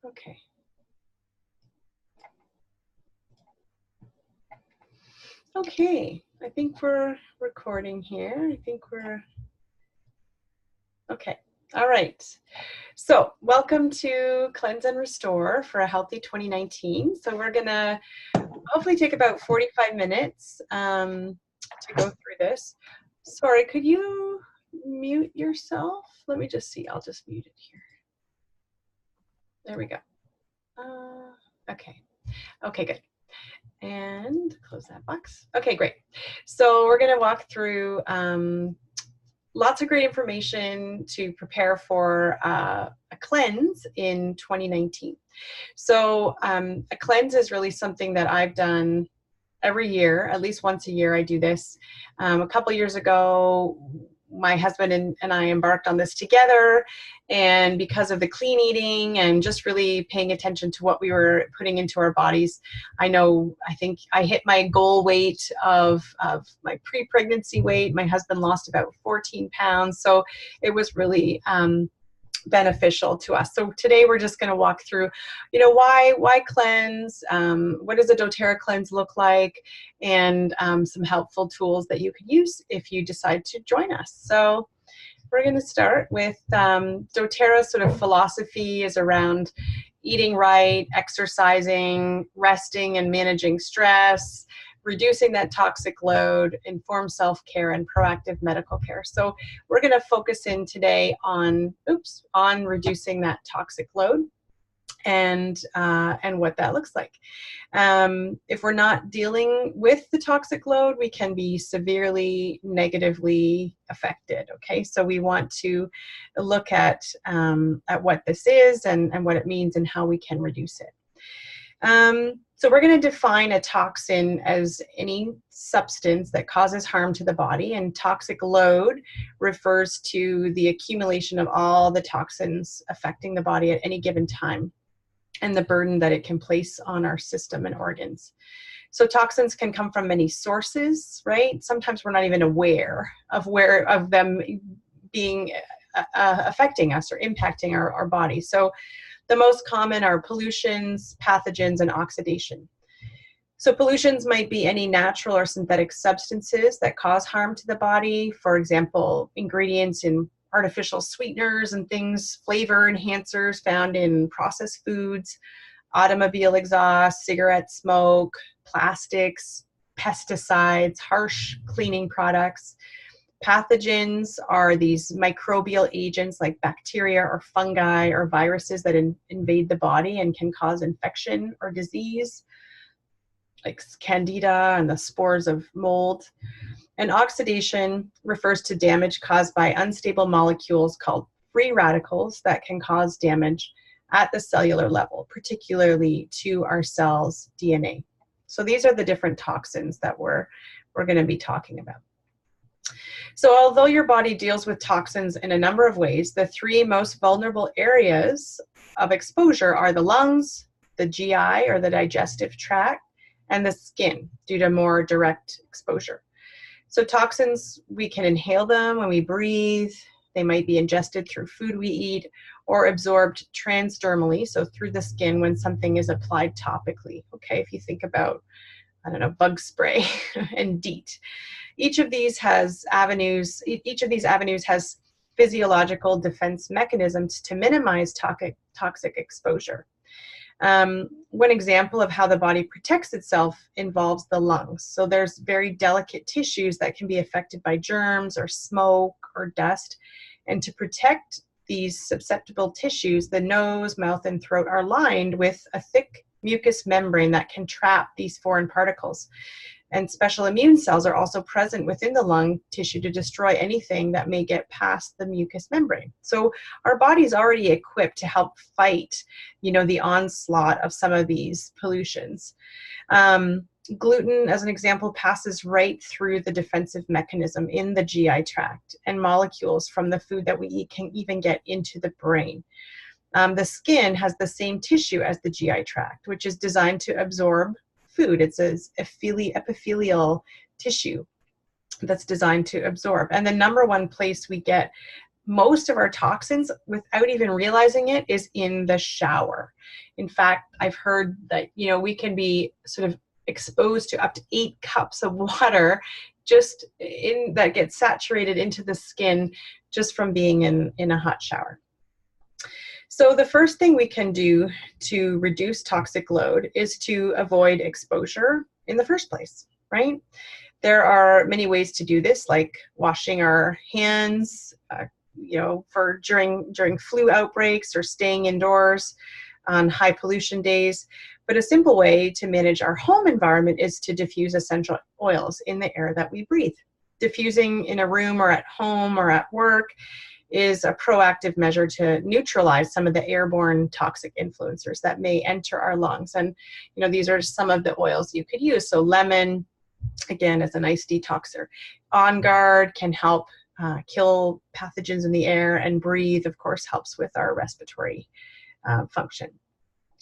Okay. Okay, I think we're recording here. I think we're, okay. All right. So welcome to Cleanse and Restore for a Healthy 2019. So we're gonna hopefully take about 45 minutes to go through this. Sorry, could you mute yourself? Let me just see, I'll just mute it here. There we go. Okay, good. And close that box. Okay, great. So we're gonna walk through lots of great information to prepare for a cleanse in 2019. So a cleanse is really something that I've done every year, at least once a year I do this. A couple years ago, my husband and I embarked on this together, and because of the clean eating and just really paying attention to what we were putting into our bodies, I think I hit my goal weight of my pre-pregnancy weight. My husband lost about 14 pounds, so it was really beneficial to us. So today we're just going to walk through, why cleanse, what does a doTERRA cleanse look like, and some helpful tools that you could use if you decide to join us. So we're going to start with doTERRA's sort of philosophy is around eating right, exercising, resting and managing stress, reducing that toxic load, informed self-care, and proactive medical care. So we're going to focus in today on reducing that toxic load and what that looks like. If we're not dealing with the toxic load, we can be severely negatively affected. Okay, so we want to look at what this is and what it means and how we can reduce it. So we're going to define a toxin as any substance that causes harm to the body, and toxic load refers to the accumulation of all the toxins affecting the body at any given time and the burden that it can place on our system and organs. So toxins can come from many sources, right? Sometimes we're not even aware of them being affecting us or impacting our body. So the most common are pollutions, pathogens, and oxidation. So pollutions might be any natural or synthetic substances that cause harm to the body. For example, ingredients in artificial sweeteners and things, flavor enhancers found in processed foods, automobile exhaust, cigarette smoke, plastics, pesticides, harsh cleaning products. Pathogens are these microbial agents like bacteria or fungi or viruses that invade the body and can cause infection or disease, like candida and the spores of mold. And oxidation refers to damage caused by unstable molecules called free radicals that can cause damage at the cellular level, particularly to our cells' DNA. So these are the different toxins that we're going to be talking about. So although your body deals with toxins in a number of ways, the three most vulnerable areas of exposure are the lungs, the GI or the digestive tract, and the skin due to more direct exposure. So toxins, we can inhale them when we breathe. They might be ingested through food we eat or absorbed transdermally, so through the skin when something is applied topically. Okay, if you think about, bug spray and DEET. Each of these avenues has physiological defense mechanisms to minimize toxic exposure. One example of how the body protects itself involves the lungs. So there's very delicate tissues that can be affected by germs or smoke or dust. And to protect these susceptible tissues, the nose, mouth, and throat are lined with a thick mucous membrane that can trap these foreign particles. And special immune cells are also present within the lung tissue to destroy anything that may get past the mucous membrane. So our body's already equipped to help fight, the onslaught of some of these pollutions. Gluten, as an example, passes right through the defensive mechanism in the GI tract, and molecules from the food that we eat can even get into the brain. The skin has the same tissue as the GI tract, which is designed to absorb food. It's an epithelial tissue that's designed to absorb. And the number one place we get most of our toxins, without even realizing it, is in the shower. In fact, I've heard that, we can be sort of exposed to up to 8 cups of water just that gets saturated into the skin just from being in a hot shower. So the first thing we can do to reduce toxic load is to avoid exposure in the first place, right? There are many ways to do this, like washing our hands, during flu outbreaks, or staying indoors on high pollution days. But a simple way to manage our home environment is to diffuse essential oils in the air that we breathe. Diffusing in a room or at home or at work is a proactive measure to neutralize some of the airborne toxic influencers that may enter our lungs. And, these are some of the oils you could use. So lemon, again, is a nice detoxer. On Guard can help kill pathogens in the air, and Breathe, of course, helps with our respiratory function.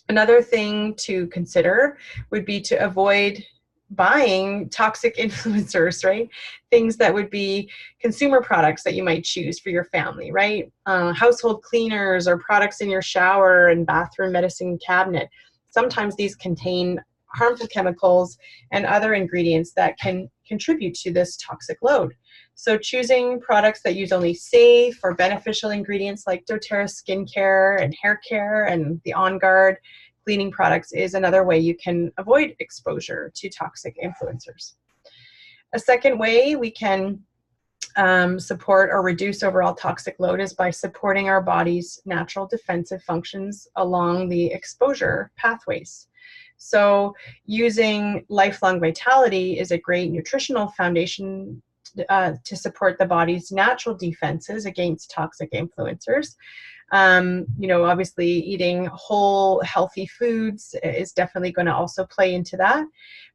Another thing to consider would be to avoid buying toxic influencers, right? Things that would be consumer products that you might choose for your family, right? Household cleaners or products in your shower and bathroom medicine cabinet. Sometimes these contain harmful chemicals and other ingredients that can contribute to this toxic load. So choosing products that use only safe or beneficial ingredients like doTERRA skincare and hair care and the On Guard cleaning products is another way you can avoid exposure to toxic influencers. A second way we can support or reduce overall toxic load is by supporting our body's natural defensive functions along the exposure pathways. So using Lifelong Vitality is a great nutritional foundation to support the body's natural defenses against toxic influencers. Obviously eating whole, healthy foods is definitely going to also play into that.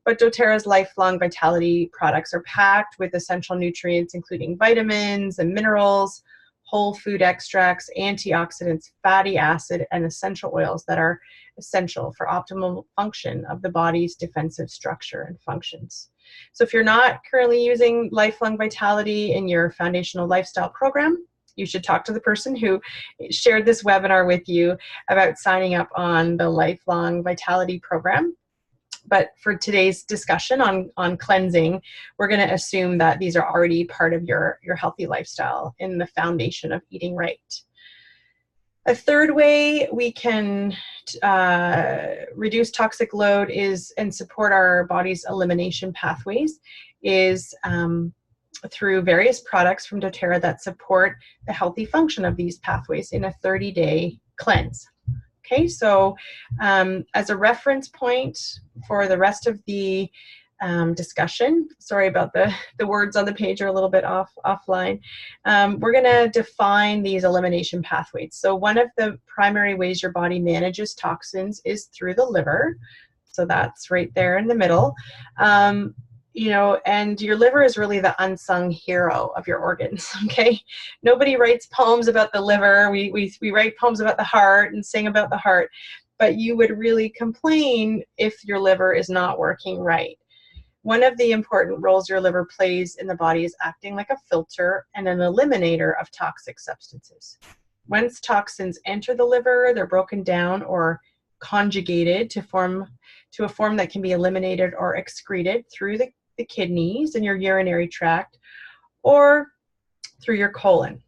But doTERRA's Lifelong Vitality products are packed with essential nutrients, including vitamins and minerals, whole food extracts, antioxidants, fatty acid, and essential oils that are essential for optimal function of the body's defensive structure and functions. So if you're not currently using Lifelong Vitality in your foundational lifestyle program, you should talk to the person who shared this webinar with you about signing up on the Lifelong Vitality program. But for today's discussion on cleansing, we're going to assume that these are already part of your healthy lifestyle in the foundation of eating right. A third way we can reduce toxic load and support our body's elimination pathways is through various products from doTERRA that support the healthy function of these pathways in a 30-day cleanse. Okay, so as a reference point for the rest of the discussion, sorry about the words on the page are a little bit offline, we're going to define these elimination pathways. So one of the primary ways your body manages toxins is through the liver. So that's right there in the middle. And your liver is really the unsung hero of your organs, okay? Nobody writes poems about the liver. We write poems about the heart and sing about the heart, but you would really complain if your liver is not working right. One of the important roles your liver plays in the body is acting like a filter and an eliminator of toxic substances. Once toxins enter the liver, they're broken down or conjugated to a form that can be eliminated or excreted through the kidneys and your urinary tract or through your colon.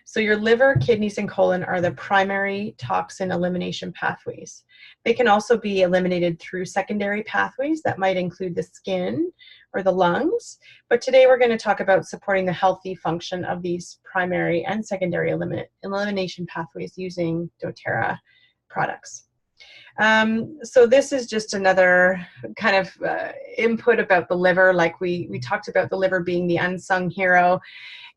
So your liver, kidneys, and colon are the primary toxin elimination pathways. They can also be eliminated through secondary pathways that might include the skin or the lungs. But today we're going to talk about supporting the healthy function of these primary and secondary elimination pathways using doTERRA products. So this is just another kind of input about the liver. Like we talked about the liver being the unsung hero.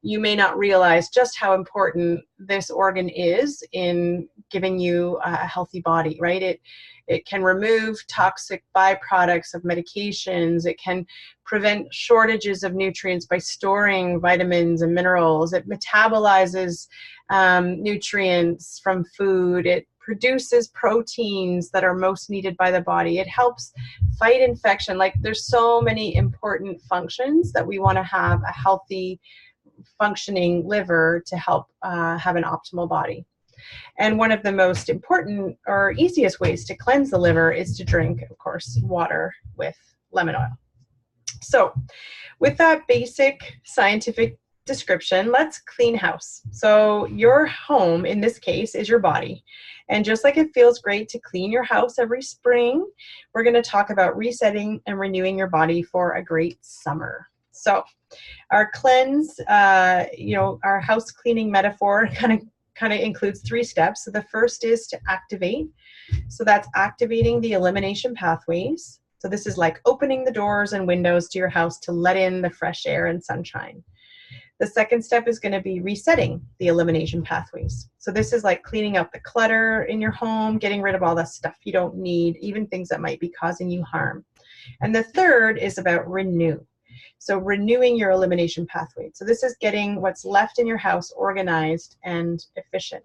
You may not realize just how important this organ is in giving you a healthy body, right? It can remove toxic byproducts of medications. It can prevent shortages of nutrients by storing vitamins and minerals. It metabolizes nutrients from food. It produces proteins that are most needed by the body. It helps fight infection. Like there's so many important functions that we want to have a healthy functioning liver to help have an optimal body. And one of the most important or easiest ways to cleanse the liver is to drink, of course, water with lemon oil. So with that basic scientific description, let's clean house. So your home, in this case, is your body. And just like it feels great to clean your house every spring, we're going to talk about resetting and renewing your body for a great summer. So our cleanse, our house cleaning metaphor kind of includes 3 steps. So the first is to activate. So that's activating the elimination pathways. So this is like opening the doors and windows to your house to let in the fresh air and sunshine. The second step is going to be resetting the elimination pathways. So this is like cleaning up the clutter in your home, getting rid of all the stuff you don't need, even things that might be causing you harm. And the third is about renew. So renewing your elimination pathway. So this is getting what's left in your house organized and efficient.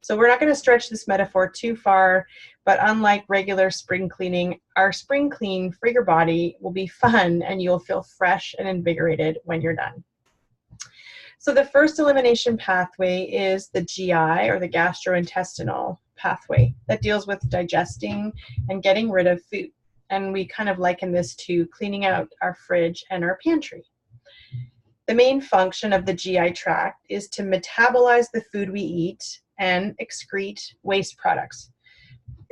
So we're not going to stretch this metaphor too far, but unlike regular spring cleaning, our spring clean for your body will be fun and you'll feel fresh and invigorated when you're done. So the first elimination pathway is the GI, or the gastrointestinal pathway, that deals with digesting and getting rid of food. And we kind of liken this to cleaning out our fridge and our pantry. The main function of the GI tract is to metabolize the food we eat and excrete waste products.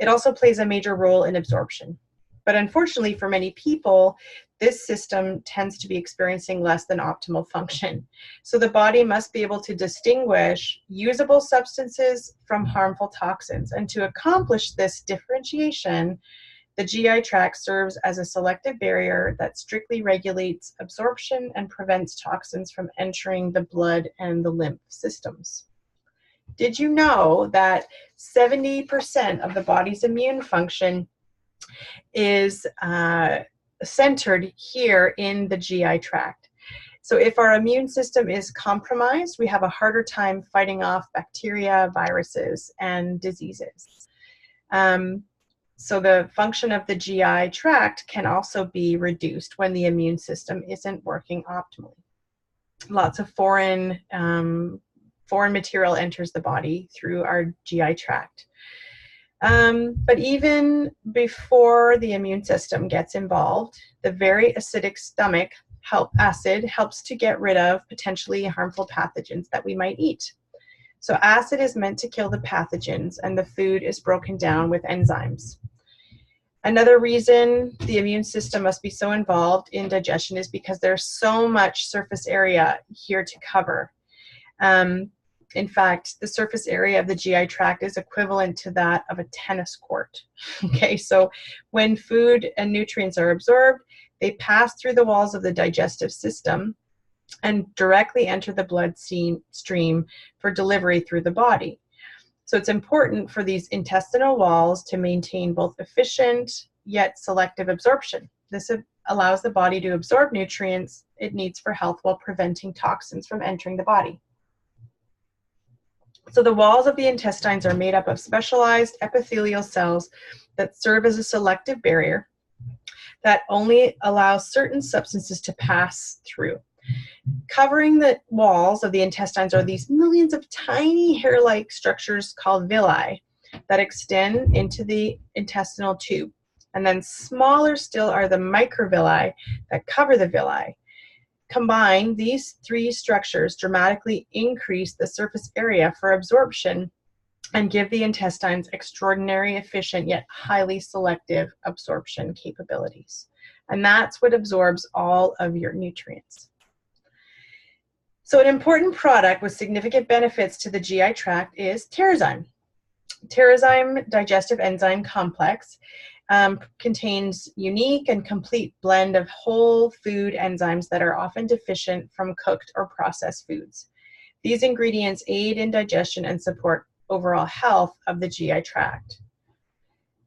It also plays a major role in absorption. But unfortunately for many people, this system tends to be experiencing less than optimal function. So the body must be able to distinguish usable substances from harmful toxins. And to accomplish this differentiation, the GI tract serves as a selective barrier that strictly regulates absorption and prevents toxins from entering the blood and the lymph systems. Did you know that 70% of the body's immune function is centered here in the GI tract? So if our immune system is compromised, we have a harder time fighting off bacteria, viruses, and diseases. So the function of the GI tract can also be reduced when the immune system isn't working optimally. Lots of foreign material enters the body through our GI tract. But even before the immune system gets involved, the very acidic stomach acid helps to get rid of potentially harmful pathogens that we might eat. So acid is meant to kill the pathogens, and the food is broken down with enzymes. Another reason the immune system must be so involved in digestion is because there's so much surface area here to cover. In fact, the surface area of the GI tract is equivalent to that of a tennis court. Okay, so when food and nutrients are absorbed, they pass through the walls of the digestive system and directly enter the bloodstream for delivery through the body. So it's important for these intestinal walls to maintain both efficient yet selective absorption. This allows the body to absorb nutrients it needs for health while preventing toxins from entering the body. So the walls of the intestines are made up of specialized epithelial cells that serve as a selective barrier that only allows certain substances to pass through. Covering the walls of the intestines are these millions of tiny hair-like structures called villi that extend into the intestinal tube. And then smaller still are the microvilli that cover the villi. Combined, these 3 structures dramatically increase the surface area for absorption and give the intestines extraordinary, efficient, yet highly selective absorption capabilities. And that's what absorbs all of your nutrients. So an important product with significant benefits to the GI tract is Terrazyme. Terrazyme digestive enzyme complex contains unique and complete blend of whole food enzymes that are often deficient from cooked or processed foods. These ingredients aid in digestion and support overall health of the GI tract.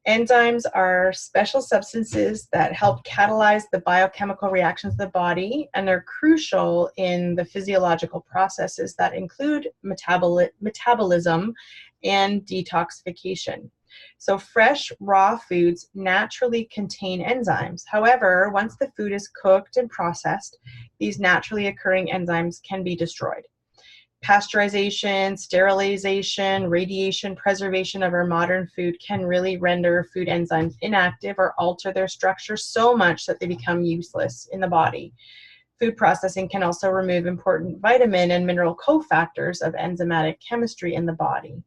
Enzymes are special substances that help catalyze the biochemical reactions of the body, and they're crucial in the physiological processes that include metabolism and detoxification. So fresh, raw foods naturally contain enzymes. However, once the food is cooked and processed, these naturally occurring enzymes can be destroyed. Pasteurization, sterilization, radiation, preservation of our modern food can really render food enzymes inactive or alter their structure so much that they become useless in the body. Food processing can also remove important vitamin and mineral cofactors of enzymatic chemistry in the body.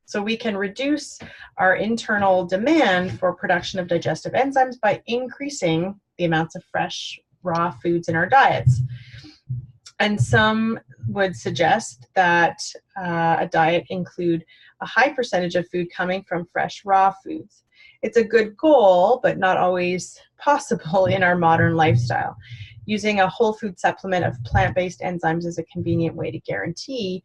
So we can reduce our internal demand for production of digestive enzymes by increasing the amounts of fresh, raw foods in our diets. And some would suggest that a diet include a high percentage of food coming from fresh, raw foods. It's a good goal, but not always possible in our modern lifestyle. Using a whole food supplement of plant-based enzymes is a convenient way to guarantee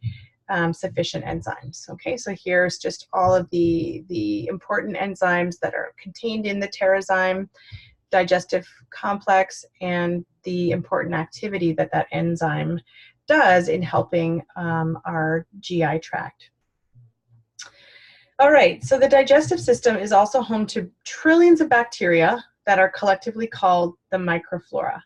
sufficient enzymes. Okay, so here's just all of the important enzymes that are contained in the Terrazyme digestive complex and the important activity that that enzyme does in helping our GI tract. All right, so the digestive system is also home to trillions of bacteria that are collectively called the microflora.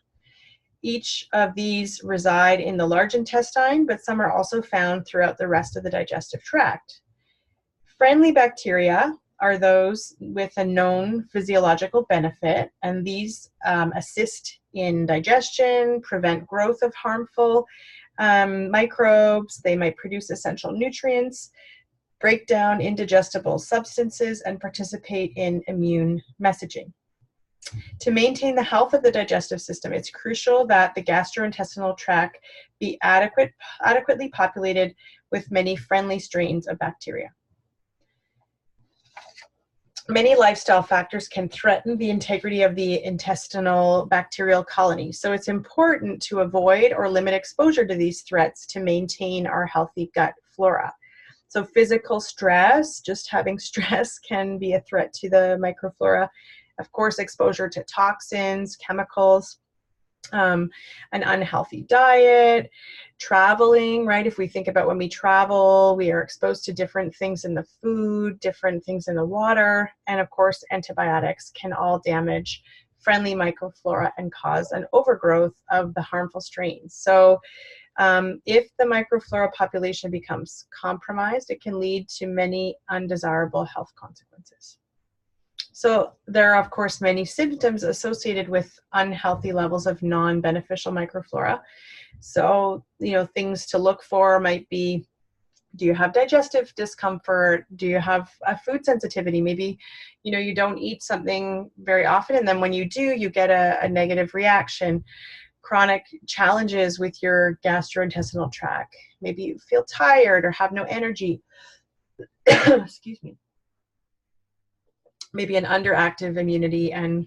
Each of these reside in the large intestine, but some are also found throughout the rest of the digestive tract. Friendly bacteria are those with a known physiological benefit, and these assist in digestion, prevent growth of harmful microbes. They might produce essential nutrients, break down indigestible substances, and participate in immune messaging. To maintain the health of the digestive system, it's crucial that the gastrointestinal tract be adequately populated with many friendly strains of bacteria. Many lifestyle factors can threaten the integrity of the intestinal bacterial colony, so it's important to avoid or limit exposure to these threats to maintain our healthy gut flora. So physical stress, just having stress, can be a threat to the microflora. Of course, exposure to toxins, chemicals, an unhealthy diet, traveling, right? If we think about when we travel, we are exposed to different things in the food, different things in the water, and of course, antibiotics can all damage friendly microflora and cause an overgrowth of the harmful strains. So if the microflora population becomes compromised, it can lead to many undesirable health consequences. So there are, of course, many symptoms associated with unhealthy levels of non-beneficial microflora. So, things to look for might be, do you have digestive discomfort? Do you have a food sensitivity? Maybe, you don't eat something very often, and then when you do, you get a negative reaction. Chronic challenges with your gastrointestinal tract. Maybe you feel tired or have no energy. Excuse me. Maybe an underactive immunity and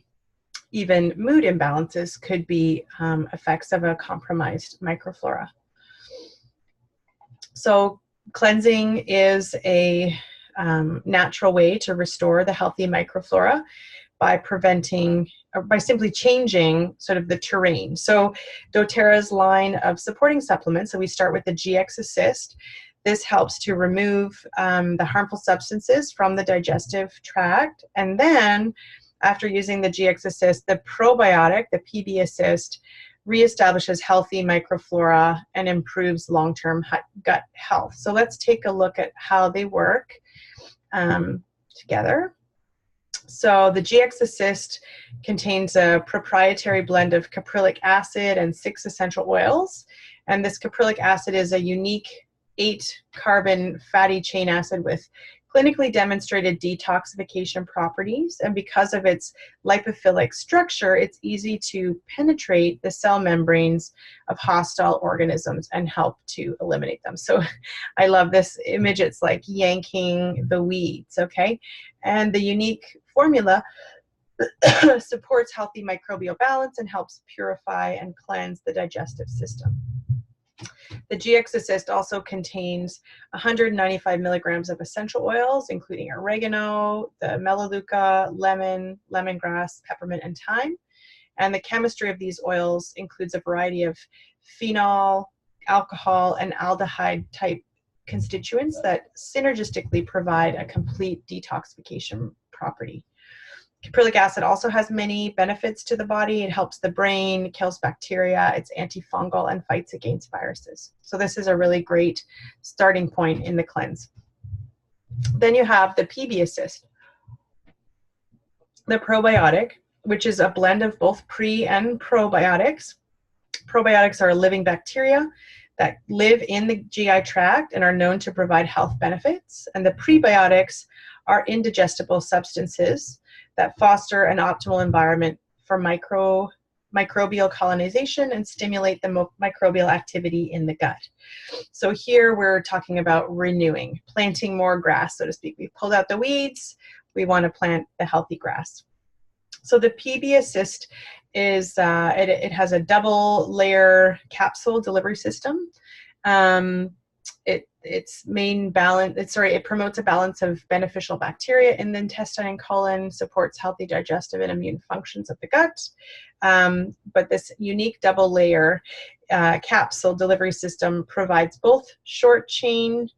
even mood imbalances could be effects of a compromised microflora. So cleansing is a natural way to restore the healthy microflora by simply changing sort of the terrain. So doTERRA's line of supporting supplements, so we start with the GX Assist. This helps to remove the harmful substances from the digestive tract. And then after using the GX Assist, the Pro-biotic, the PB Assist, reestablishes healthy microflora and improves long-term gut health. So let's take a look at how they work together. So the GX Assist contains a proprietary blend of caprylic acid and 6 essential oils. And this caprylic acid is a unique 8-carbon fatty chain acid with clinically demonstrated detoxification properties. And because of its lipophilic structure, it's easy to penetrate the cell membranes of hostile organisms and help to eliminate them. So I love this image. It's like yanking the weeds, okay? And the unique formula supports healthy microbial balance and helps purify and cleanse the digestive system. The GX Assist also contains 195 milligrams of essential oils, including oregano, the melaleuca, lemon, lemongrass, peppermint, and thyme. And the chemistry of these oils includes a variety of phenol, alcohol, and aldehyde type constituents that synergistically provide a complete detoxification property. Caprylic acid also has many benefits to the body. It helps the brain, kills bacteria, it's antifungal, and fights against viruses. So this is a really great starting point in the cleanse. Then you have the PB Assist, the probiotic, which is a blend of both pre and probiotics. Probiotics are living bacteria that live in the GI tract and are known to provide health benefits. And the prebiotics are indigestible substances that foster an optimal environment for microbial colonization and stimulate the microbial activity in the gut. So here we're talking about renewing, planting more grass, so to speak. We've pulled out the weeds, we want to plant the healthy grass. So the PB Assist is, it has a double layer capsule delivery system. It promotes a balance of beneficial bacteria in the intestine and colon, supports healthy digestive and immune functions of the gut. But this unique double layer capsule delivery system provides both short chain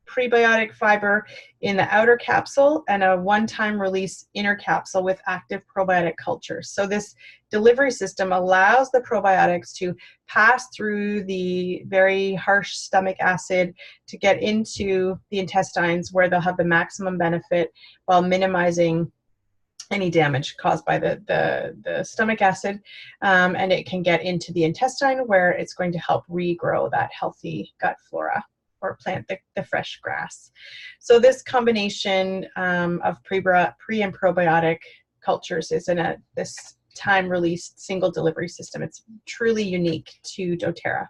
prebiotic fiber in the outer capsule and a one-time release inner capsule with active probiotic cultures. So this delivery system allows the probiotics to pass through the very harsh stomach acid to get into the intestines, where they'll have the maximum benefit while minimizing any damage caused by the stomach acid, and it can get into the intestine, where it's going to help regrow that healthy gut flora or plant the fresh grass. So this combination of pre and probiotic cultures is in this time-released single delivery system. It's truly unique to doTERRA.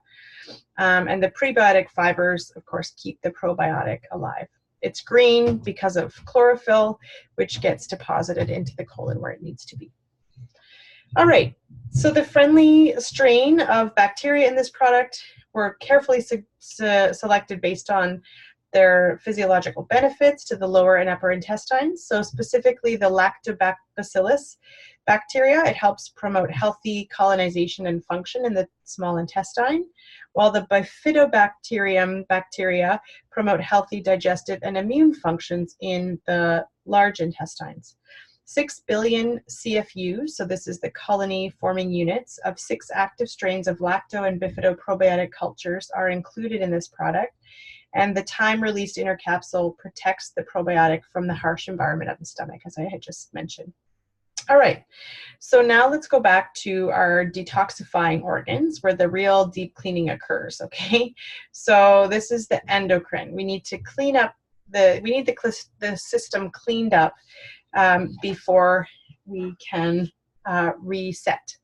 And the prebiotic fibers, of course, keep the probiotic alive. It's green because of chlorophyll, which gets deposited into the colon where it needs to be. All right, so the friendly strain of bacteria in this product were carefully selected based on their physiological benefits to the lower and upper intestines. So specifically the lactobacillus bacteria, it helps promote healthy colonization and function in the small intestine, while the bifidobacterium bacteria promote healthy digestive and immune functions in the large intestines. 6 billion CFUs, so this is the colony forming units of 6 active strains of lacto and bifido probiotic cultures, are included in this product. And the time-released inner capsule protects the probiotic from the harsh environment of the stomach, as I had just mentioned. All right, so now let's go back to our detoxifying organs where the real deep cleaning occurs, okay? So this is the endocrine. We need to clean up the system cleaned up before we can reset.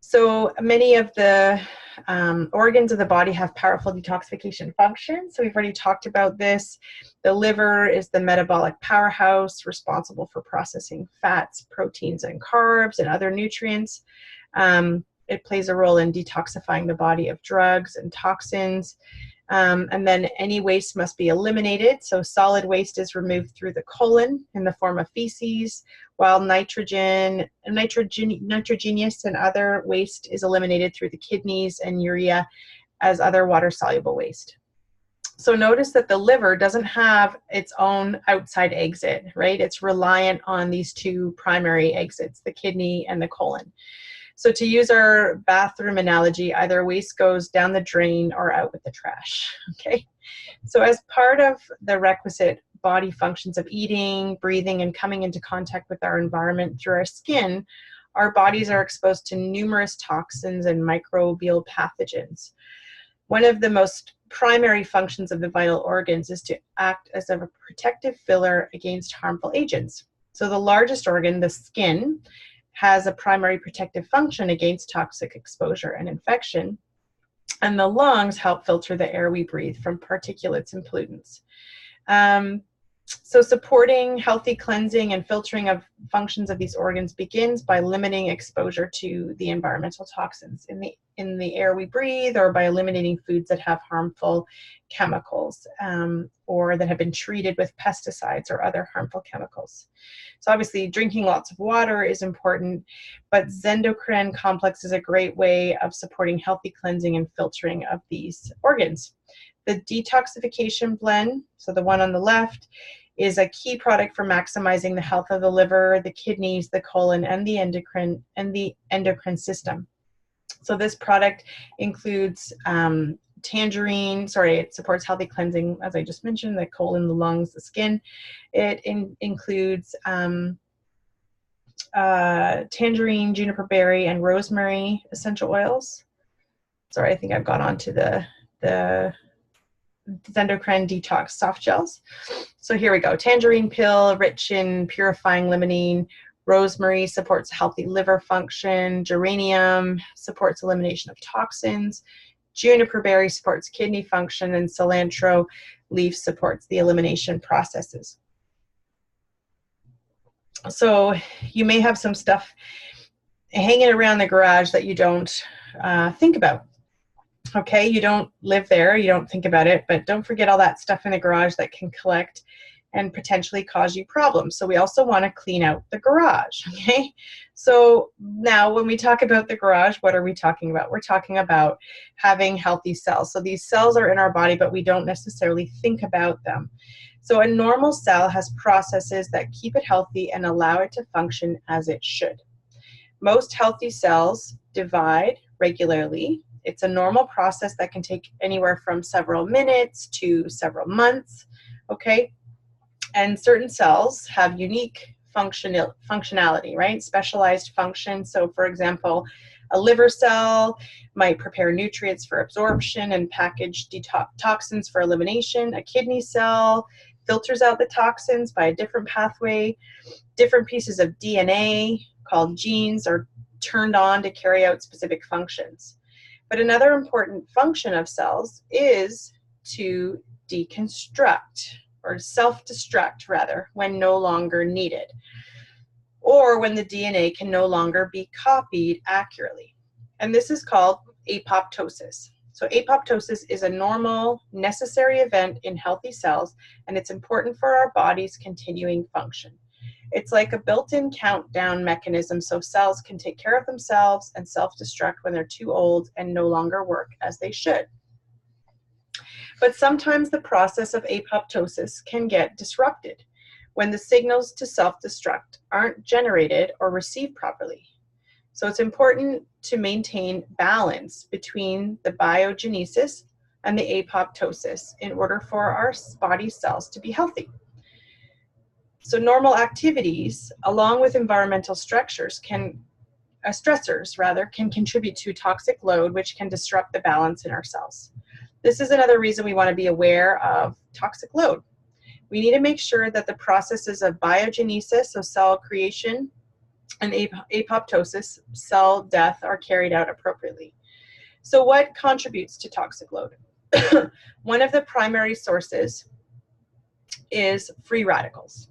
So many of the organs of the body have powerful detoxification functions. So we've already talked about this. The liver is the metabolic powerhouse responsible for processing fats, proteins, and carbs and other nutrients. It plays a role in detoxifying the body of drugs and toxins. And then any waste must be eliminated. So solid waste is removed through the colon in the form of feces, while nitrogenous and other waste is eliminated through the kidneys and urea as other water-soluble waste. So notice that the liver doesn't have its own outside exit, right? It's reliant on these two primary exits, the kidney and the colon. So to use our bathroom analogy, either waste goes down the drain or out with the trash, okay? So as part of the requisite body functions of eating, breathing, and coming into contact with our environment through our skin, our bodies are exposed to numerous toxins and microbial pathogens. One of the most primary functions of the vital organs is to act as a protective filler against harmful agents. So the largest organ, the skin, has a primary protective function against toxic exposure and infection, and the lungs help filter the air we breathe from particulates and pollutants. So supporting healthy cleansing and filtering of functions of these organs begins by limiting exposure to the environmental toxins in the air we breathe, or by eliminating foods that have harmful chemicals or that have been treated with pesticides or other harmful chemicals. So obviously drinking lots of water is important, but Zendocrine complex is a great way of supporting healthy cleansing and filtering of these organs. The detoxification blend, so the one on the left, is a key product for maximizing the health of the liver, the kidneys, the colon, and the endocrine system. So this product includes tangerine, it supports healthy cleansing, as I just mentioned, the colon, the lungs, the skin. It includes tangerine, juniper berry, and rosemary essential oils. Sorry, I think I've gone on to the endocrine detox soft gels. So here we go. Tangerine pill, rich in purifying limonene. Rosemary supports healthy liver function. Geranium supports elimination of toxins. Juniper berry supports kidney function, and cilantro leaf supports the elimination processes. So you may have some stuff hanging around the garage that you don't think about. Okay, you don't live there, you don't think about it, but don't forget all that stuff in the garage that can collect and potentially cause you problems. So we also want to clean out the garage, okay? So now when we talk about the garage, what are we talking about? We're talking about having healthy cells. So these cells are in our body, but we don't necessarily think about them. So a normal cell has processes that keep it healthy and allow it to function as it should. Most healthy cells divide regularly. It's a normal process that can take anywhere from several minutes to several months, okay? And certain cells have unique functionality, right? Specialized function. So for example, a liver cell might prepare nutrients for absorption and package toxins for elimination. A kidney cell filters out the toxins by a different pathway. Different pieces of DNA called genes are turned on to carry out specific functions. But another important function of cells is to deconstruct, or self-destruct rather, when no longer needed, or when the DNA can no longer be copied accurately. And this is called apoptosis. So apoptosis is a normal, necessary event in healthy cells, and it's important for our body's continuing function. It's like a built-in countdown mechanism so cells can take care of themselves and self-destruct when they're too old and no longer work as they should. But sometimes the process of apoptosis can get disrupted when the signals to self-destruct aren't generated or received properly. So it's important to maintain balance between the biogenesis and the apoptosis in order for our body cells to be healthy. So normal activities, along with environmental stressors can contribute to toxic load, which can disrupt the balance in our cells. This is another reason we want to be aware of toxic load. We need to make sure that the processes of biogenesis, so cell creation, and apoptosis, cell death, are carried out appropriately. So what contributes to toxic load? One of the primary sources is free radicals.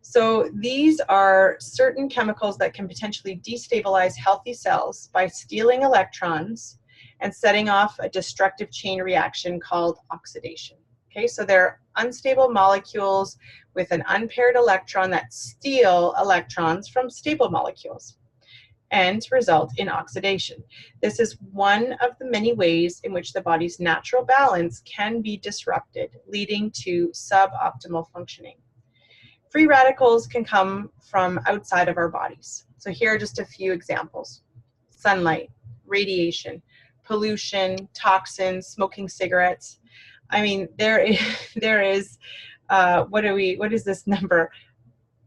So these are certain chemicals that can potentially destabilize healthy cells by stealing electrons and setting off a destructive chain reaction called oxidation. Okay, so they're unstable molecules with an unpaired electron that steal electrons from stable molecules and result in oxidation. This is one of the many ways in which the body's natural balance can be disrupted, leading to suboptimal functioning. Free radicals can come from outside of our bodies. So here are just a few examples: sunlight, radiation, pollution, toxins, smoking cigarettes. I mean, there is what is this number?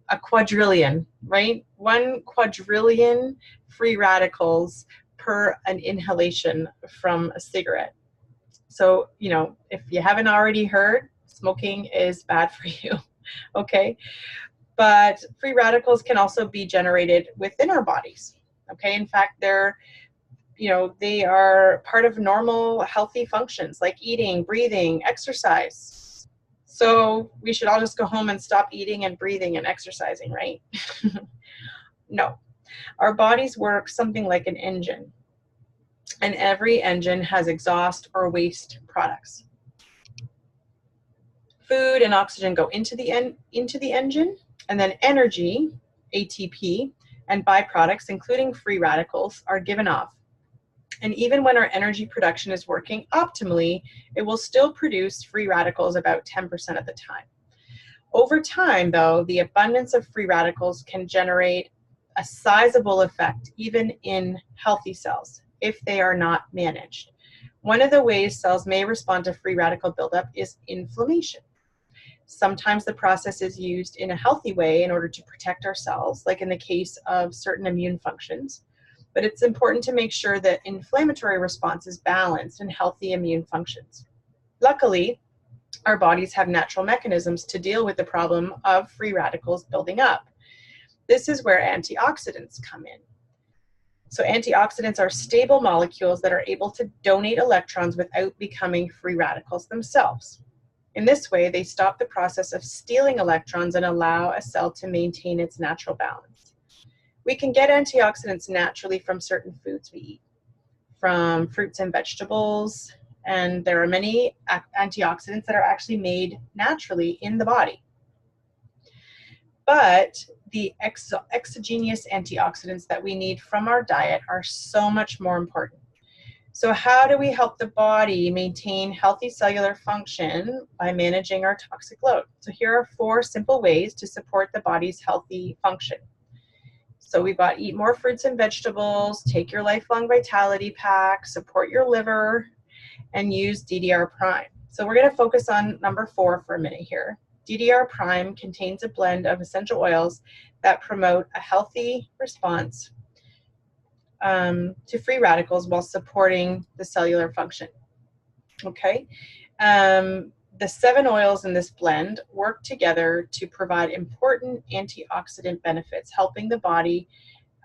A quadrillion, right? 1 quadrillion free radicals per an inhalation from a cigarette. So, you know, if you haven't already heard, smoking is bad for you, okay? But free radicals can also be generated within our bodies, okay? In fact, they are part of normal healthy functions like eating, breathing, exercise. So we should all just go home and stop eating and breathing and exercising, right? No. Our bodies work something like an engine, and every engine has exhaust or waste products. Food and oxygen go into the engine, and then energy, ATP, and byproducts, including free radicals, are given off. And even when our energy production is working optimally, it will still produce free radicals about 10% of the time. Over time, though, the abundance of free radicals can generate a sizable effect even in healthy cells if they are not managed. One of the ways cells may respond to free radical buildup is inflammation. Sometimes the process is used in a healthy way in order to protect our cells, like in the case of certain immune functions. But it's important to make sure that inflammatory response is balanced in healthy immune functions. Luckily, our bodies have natural mechanisms to deal with the problem of free radicals building up. This is where antioxidants come in. So antioxidants are stable molecules that are able to donate electrons without becoming free radicals themselves. In this way, they stop the process of stealing electrons and allow a cell to maintain its natural balance. We can get antioxidants naturally from certain foods we eat, from fruits and vegetables, and there are many antioxidants that are actually made naturally in the body. But the exogenous antioxidants that we need from our diet are so much more important. So how do we help the body maintain healthy cellular function by managing our toxic load? So here are 4 simple ways to support the body's healthy function. So we've got eat more fruits and vegetables, take your lifelong vitality pack, support your liver, and use DDR prime. So we're going to focus on number 4 for a minute here. DDR prime contains a blend of essential oils that promote a healthy response to free radicals while supporting the cellular function. Okay, the 7 oils in this blend work together to provide important antioxidant benefits, helping the body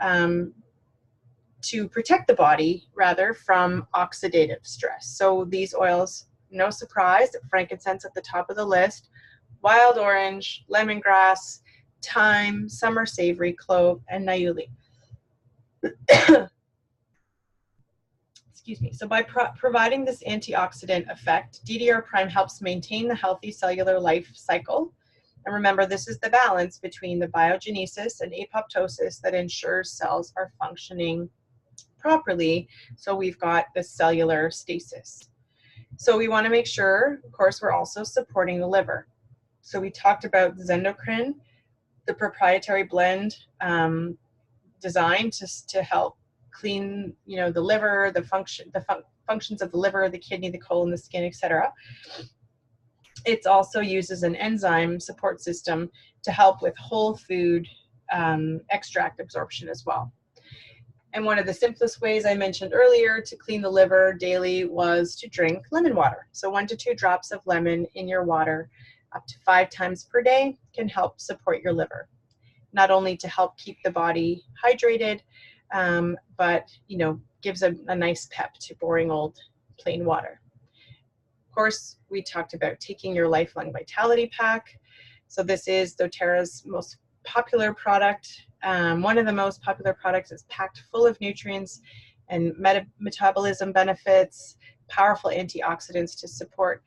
to protect the body rather from oxidative stress. So these oils, no surprise, frankincense at the top of the list, wild orange, lemongrass, thyme, summer savory, clove, and niaouli. Excuse me. So by providing this antioxidant effect, DDR prime helps maintain the healthy cellular life cycle. And remember, this is the balance between the biogenesis and apoptosis that ensures cells are functioning properly. So we've got the cellular stasis. So we want to make sure, of course, we're also supporting the liver. So we talked about Zendocrine, the proprietary blend designed to help clean, the liver, the functions of the liver, the kidney, the colon, the skin, etc. It also uses an enzyme support system to help with whole food extract absorption as well. And one of the simplest ways I mentioned earlier to clean the liver daily was to drink lemon water. So 1 to 2 drops of lemon in your water up to 5 times per day can help support your liver. Not only to help keep the body hydrated, but gives a nice pep to boring old plain water. Of course, we talked about taking your lifelong vitality pack. So this is doTERRA's most popular product. One of the most popular products is packed full of nutrients and metabolism benefits, powerful antioxidants to support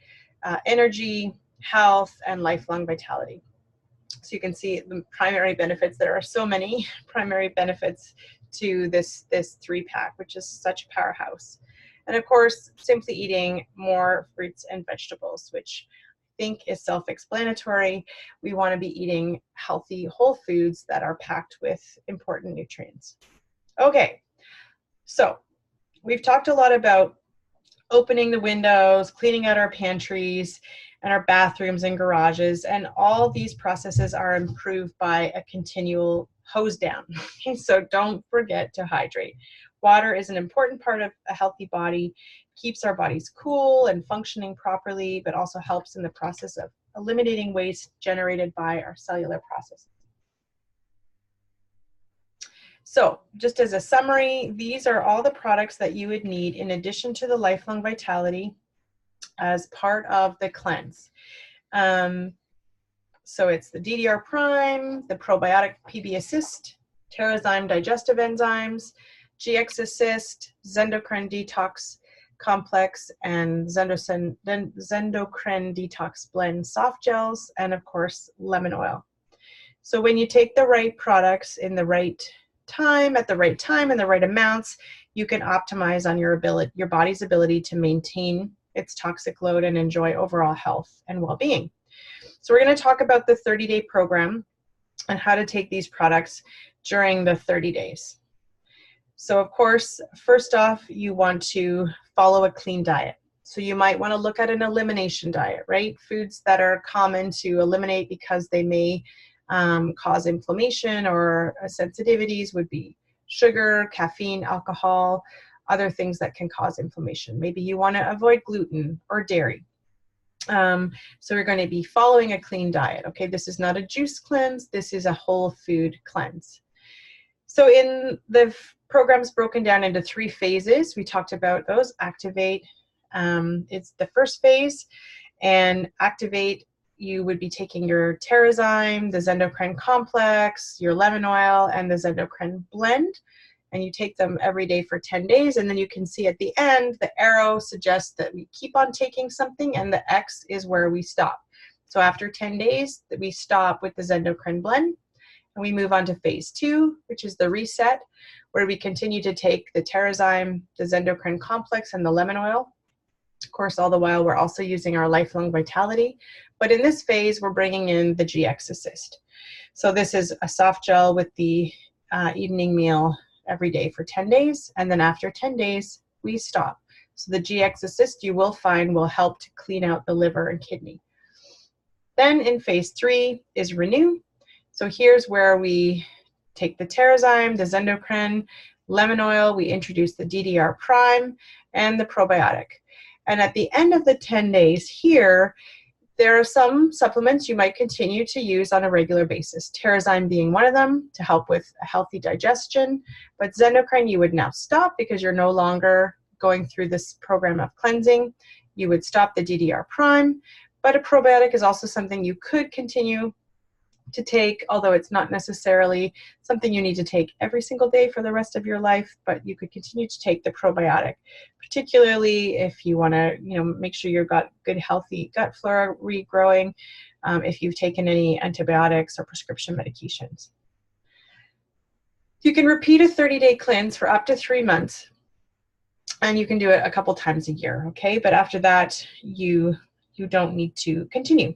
energy, health, and lifelong vitality. So you can see the primary benefits. There are so many primary benefits to this 3-pack, which is such a powerhouse. And of course, simply eating more fruits and vegetables, which I think is self-explanatory. We want to be eating healthy whole foods that are packed with important nutrients. Okay, so we've talked a lot about opening the windows, cleaning out our pantries and our bathrooms and garages, and all these processes are improved by a continual hose down. Okay, so don't forget to hydrate. Water is an important part of a healthy body, keeps our bodies cool and functioning properly, but also helps in the process of eliminating waste generated by our cellular processes. So just as a summary, these are all the products that you would need in addition to the lifelong vitality as part of the cleanse. So it's the DDR prime, the probiotic PB assist, Terrazyme digestive enzymes, GX assist, Zendocrine detox complex, and Zendocrine detox blend soft gels, and of course lemon oil. So when you take the right products in the right time, at the right time, in the right amounts, you can optimize on your body's ability to maintain its toxic load and enjoy overall health and well-being. So we're going to talk about the 30-day program and how to take these products during the 30 days. So of course, first off, you want to follow a clean diet. So you might want to look at an elimination diet, right? Foods that are common to eliminate because they may cause inflammation or sensitivities would be sugar, caffeine, alcohol, other things that can cause inflammation. Maybe you want to avoid gluten or dairy. So we're going to be following a clean diet. Okay, this is not a juice cleanse. This is a whole food cleanse. So in the program's broken down into 3 phases. We talked about those. Activate, it's the first phase, and activate, you would be taking your Terrazyme, the Zendocrine complex, your lemon oil, and the Zendocrine blend, and you take them every day for 10 days, and then you can see at the end, the arrow suggests that we keep on taking something, and the X is where we stop. So after 10 days, we stop with the Zendocrine blend, and we move on to phase 2, which is the reset, where we continue to take the Terrazyme, the Zendocrine complex, and the lemon oil. Of course, all the while, we're also using our lifelong vitality. But in this phase, we're bringing in the GX Assist. So this is a soft gel with the evening meal every day for 10 days. And then after 10 days, we stop. So the GX Assist, you will find, will help to clean out the liver and kidney. Then in phase 3 is renew. So here's where we take the Terrazyme, the Zendocrine, lemon oil, we introduce the DDR prime and the probiotic. And at the end of the 10 days here, there are some supplements you might continue to use on a regular basis. Terrazyme being one of them to help with a healthy digestion, but Zendocrine you would now stop because you're no longer going through this program of cleansing. You would stop the DDR prime, but a probiotic is also something you could continue to take, although it's not necessarily something you need to take every single day for the rest of your life, but you could continue to take the probiotic, particularly if you want to, make sure you've got good, healthy gut flora regrowing, if you've taken any antibiotics or prescription medications. You can repeat a 30-day cleanse for up to 3 months, and you can do it a couple times a year, okay? But after that, you don't need to continue.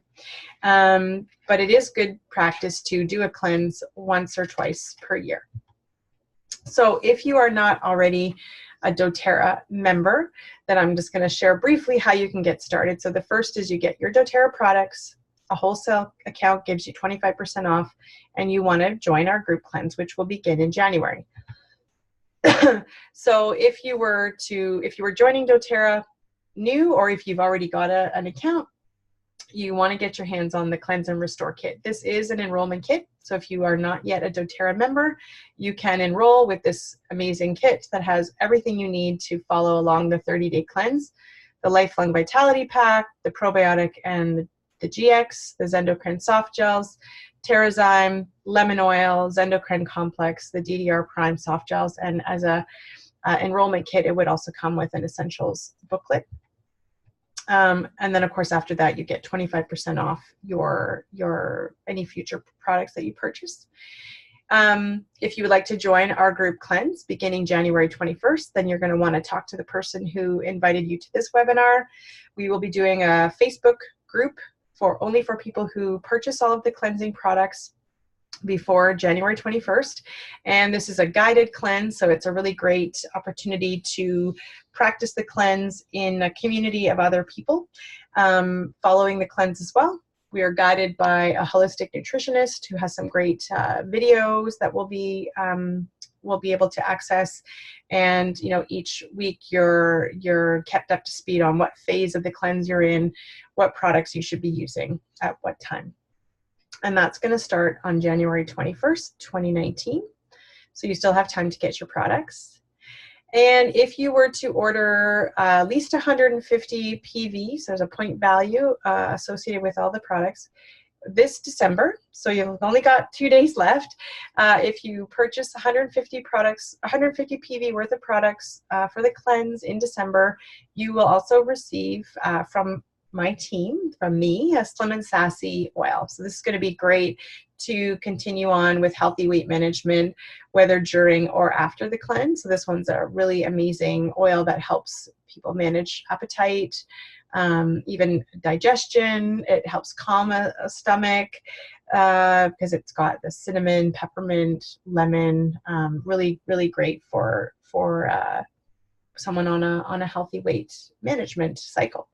But it is good practice to do a cleanse once or twice per year. So if you are not already a doTERRA member, then I'm just going to share briefly how you can get started. So the first is you get your doTERRA products. A wholesale account gives you 25% off, and you want to join our group cleanse, which will begin in January. So if you were joining doTERRA new, or if you've already got an account, you want to get your hands on the Cleanse and Restore kit. This is an enrollment kit, so if you are not yet a doTERRA member, you can enroll with this amazing kit that has everything you need to follow along the 30-day cleanse: the Lifelong Vitality Pack, the probiotic and the GX, the Zendocrine soft gels, Terrazyme, lemon oil, Zendocrine complex, the DDR prime soft gels, and as a enrollment kit, it would also come with an essentials booklet. And then, of course, after that, you get 25% off any future products that you purchase. If you would like to join our group cleanse beginning January 21st, then you're going to want to talk to the person who invited you to this webinar. We will be doing a Facebook group only for people who purchase all of the cleansing products before January 21st. And this is a guided cleanse, so it's a really great opportunity to practice the cleanse in a community of other people following the cleanse as well. We are guided by a holistic nutritionist who has some great videos that we'll be able to access. And each week you're kept up to speed on what phase of the cleanse you're in, what products you should be using at what time. And that's going to start on January 21st, 2019. So you still have time to get your products. And if you were to order at least 150 PV, so there's a point value associated with all the products, this December, so you've only got 2 days left, if you purchase 150 PV worth of products for the cleanse in December, you will also receive from my team, from me, a Slim and Sassy oil. So this is going to be great to continue on with healthy weight management, whether during or after the cleanse. So this one's a really amazing oil that helps people manage appetite, even digestion. It helps calm a stomach because it's got the cinnamon, peppermint, lemon. Really, really great for someone on a healthy weight management cycle.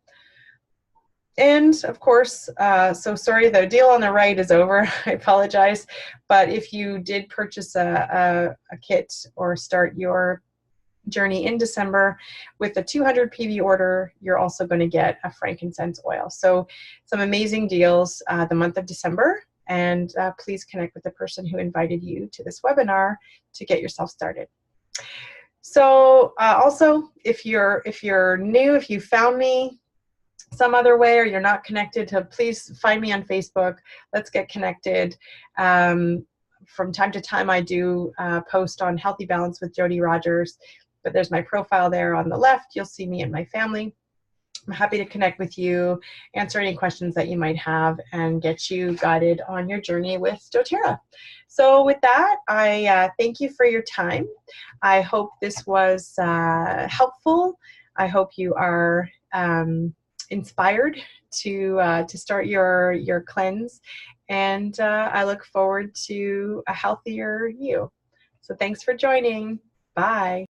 And of course, so sorry, the deal on the right is over. I apologize. But if you did purchase a kit or start your journey in December with a 200 PV order, you're also going to get a frankincense oil. So some amazing deals the month of December. And please connect with the person who invited you to this webinar to get yourself started. So also, if you're new, if you found me some other way or you're not connected, to please find me on Facebook. Let's get connected. From time to time, I do post on Healthy Balance with Jody Rogers, but there's my profile there on the left. You'll see me and my family. I'm happy to connect with you, answer any questions that you might have, and get you guided on your journey with doTERRA. So with that, I thank you for your time. I hope this was helpful. I hope you are inspired to start your cleanse, and I look forward to a healthier you. So thanks for joining. Bye.